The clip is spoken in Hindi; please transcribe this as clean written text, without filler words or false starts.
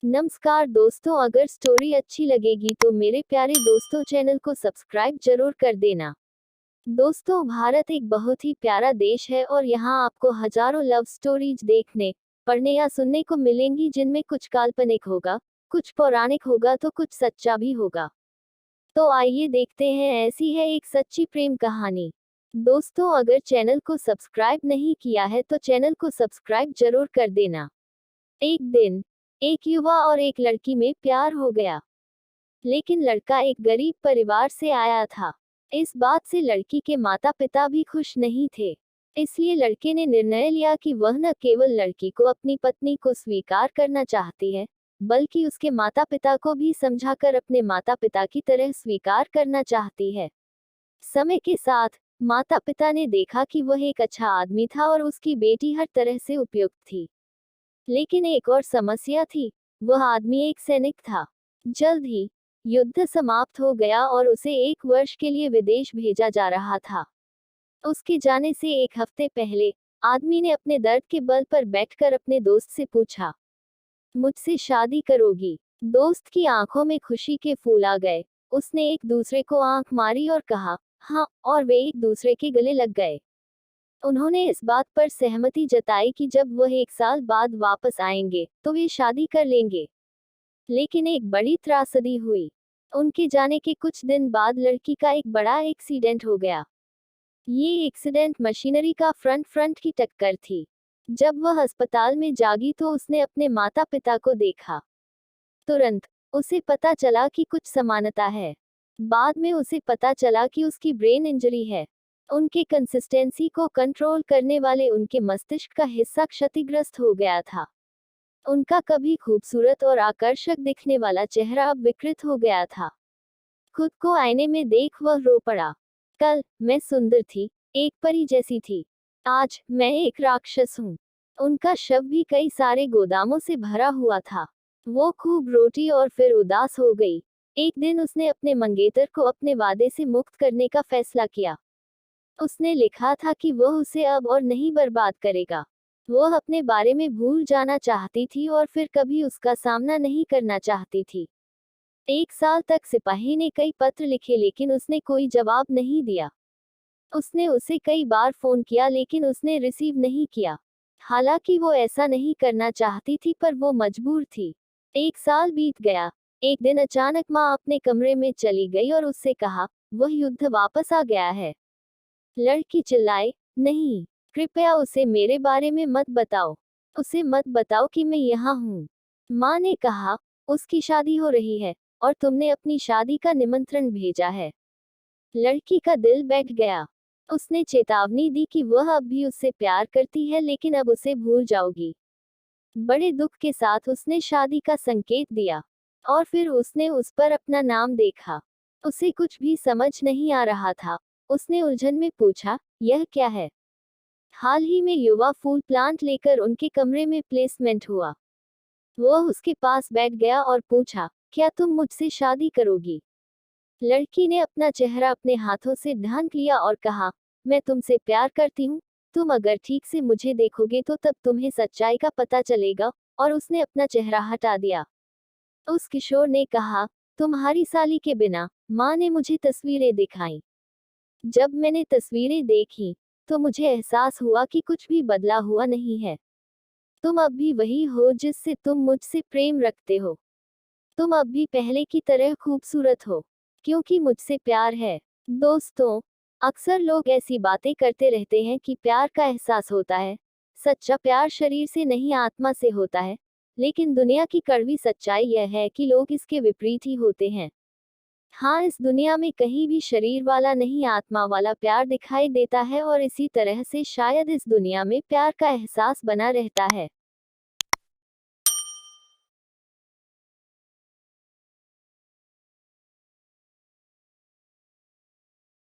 नमस्कार दोस्तों, अगर स्टोरी अच्छी लगेगी तो मेरे प्यारे दोस्तों चैनल को सब्सक्राइब जरूर कर देना। दोस्तों, भारत एक बहुत ही प्यारा देश है और यहाँ आपको हजारों लव स्टोरीज देखने, पढ़ने या सुनने को मिलेंगी जिनमें कुछ काल्पनिक होगा, कुछ पौराणिक होगा तो कुछ सच्चा भी होगा। तो आइए देखते हैं, ऐसी है एक सच्ची प्रेम कहानी। दोस्तों, अगर चैनल को सब्सक्राइब नहीं किया है तो चैनल को सब्सक्राइब जरूर कर देना। एक दिन एक युवा और एक लड़की में प्यार हो गया, लेकिन लड़का एक गरीब परिवार से आया था। इस बात से लड़की के माता पिता भी खुश नहीं थे। इसलिए लड़के ने निर्णय लिया कि वह न केवल लड़की को अपनी पत्नी को स्वीकार करना चाहती है, बल्कि उसके माता पिता को भी समझाकर अपने माता पिता की तरह स्वीकार करना चाहती है। समय के साथ माता पिता ने देखा कि वह एक अच्छा आदमी था और उसकी बेटी हर तरह से उपयुक्त थी। लेकिन एक और समस्या थी, वह आदमी एक सैनिक था। जल्द ही युद्ध समाप्त हो गया और उसे 1 वर्ष के लिए विदेश भेजा जा रहा था। उसके जाने से 1 हफ्ते पहले आदमी ने अपने दर्द के बल पर बैठकर अपने दोस्त से पूछा, मुझसे शादी करोगी? दोस्त की आंखों में खुशी के फूल आ गए। उसने एक दूसरे को आंख मारी और कहा, हाँ, और वे एक दूसरे के गले लग गए। उन्होंने इस बात पर सहमति जताई कि जब वह 1 साल बाद वापस आएंगे तो वे शादी कर लेंगे। लेकिन एक बड़ी त्रासदी हुई। उनके जाने के कुछ दिन बाद लड़की का एक बड़ा एक्सीडेंट हो गया। ये एक्सीडेंट मशीनरी का फ्रंट की टक्कर थी। जब वह अस्पताल में जागी तो उसने अपने माता पिता को देखा। तुरंत उसे पता चला कि कुछ समानता है। बाद में उसे पता चला कि उसकी ब्रेन इंजरी है। उनके कंसिस्टेंसी को कंट्रोल करने वाले उनके मस्तिष्क का हिस्सा क्षतिग्रस्त हो गया था। उनका कभी खूबसूरत और आकर्षक दिखने वाला चेहरा अब विकृत हो गया था। खुद को आईने में देख वह रो पड़ा। कल मैं सुंदर थी, एक परी जैसी थी। आज मैं एक राक्षस हूँ। उनका शव भी कई सारे गोदामों से भरा हुआ था। वो खूब रोटी और फिर उदास हो गई। एक दिन उसने अपने मंगेतर को अपने वादे से मुक्त करने का फैसला किया। उसने लिखा था कि वह उसे अब और नहीं बर्बाद करेगा। वह अपने बारे में भूल जाना चाहती थी और फिर कभी उसका सामना नहीं करना चाहती थी। 1 साल तक सिपाही ने कई पत्र लिखे लेकिन उसने कोई जवाब नहीं दिया। उसने उसे कई बार फोन किया लेकिन उसने रिसीव नहीं किया। हालांकि वो ऐसा नहीं करना चाहती थी पर वो मजबूर थी। 1 साल बीत गया। एक दिन अचानक माँ अपने कमरे में चली गई और उससे कहा, वह युद्ध वापस आ गया है। लड़की चिल्लाई, नहीं, कृपया उसे मेरे बारे में मत बताओ। उसे मत बताओ कि मैं यहाँ हूँ। माँ ने कहा, उसकी शादी हो रही है और तुमने अपनी शादी का निमंत्रण भेजा है। लड़की का दिल बैठ गया। उसने चेतावनी दी कि वह अब भी उससे प्यार करती है लेकिन अब उसे भूल जाओगी। बड़े दुख के साथ उसने शादी का संकेत दिया और फिर उसने उस पर अपना नाम देखा। उसे कुछ भी समझ नहीं आ रहा था। उसने उलझन में पूछा, यह क्या है? हाल ही में युवा फूल प्लांट लेकर उनके कमरे में प्लेसमेंट हुआ। वह उसके पास बैठ गया और पूछा, क्या तुम मुझसे शादी करोगी? लड़की ने अपना चेहरा अपने हाथों से ढांक लिया और कहा, मैं तुमसे प्यार करती हूँ। तुम अगर ठीक से मुझे देखोगे तो तब तुम्हें सच्चाई का पता चलेगा। और उसने अपना चेहरा हटा दिया। उस किशोर ने कहा, तुम्हारी साली के बिना माँ ने मुझे तस्वीरें दिखाई। जब मैंने तस्वीरें देखी तो मुझे एहसास हुआ कि कुछ भी बदला हुआ नहीं है। तुम अब भी वही हो जिससे तुम मुझसे प्रेम रखते हो। तुम अब भी पहले की तरह खूबसूरत हो, क्योंकि मुझसे प्यार है। दोस्तों, अक्सर लोग ऐसी बातें करते रहते हैं कि प्यार का एहसास होता है। सच्चा प्यार शरीर से नहीं आत्मा से होता है। लेकिन दुनिया की कड़वी सच्चाई यह है कि लोग इसके विपरीत ही होते हैं। हाँ, इस दुनिया में कहीं भी शरीर वाला नहीं आत्मा वाला प्यार दिखाई देता है और इसी तरह से शायद इस दुनिया में प्यार का एहसास बना रहता है।